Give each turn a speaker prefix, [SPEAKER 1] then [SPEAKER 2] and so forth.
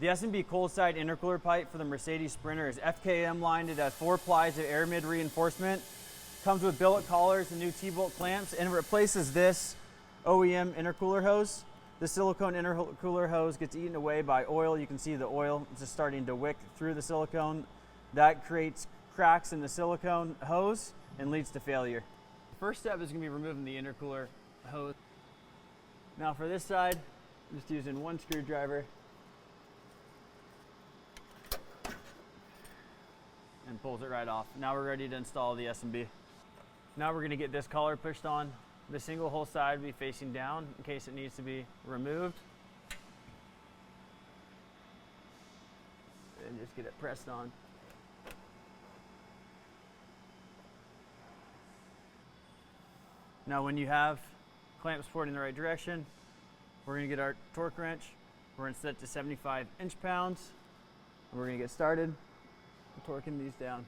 [SPEAKER 1] The S&B cold side intercooler pipe for the Mercedes Sprinter is FKM lined. It has 4 plies of air mid reinforcement. Comes with billet collars and new T-bolt clamps, and it replaces this OEM intercooler hose. The silicone intercooler hose gets eaten away by oil. You can see the oil just starting to wick through the silicone. That creates cracks in the silicone hose and leads to failure. The first step is going to be removing the intercooler hose. Now for this side, I'm just using one screwdriver and pulls it right off. Now we're ready to install the S&B. Now we're going to get this collar pushed on. The single hole side will be facing down in case it needs to be removed. And just get it pressed on. Now when you have clamps pointing in the right direction, we're going to get our torque wrench. We're going to set it to 75 inch-pounds. And we're going to get started torquing these down.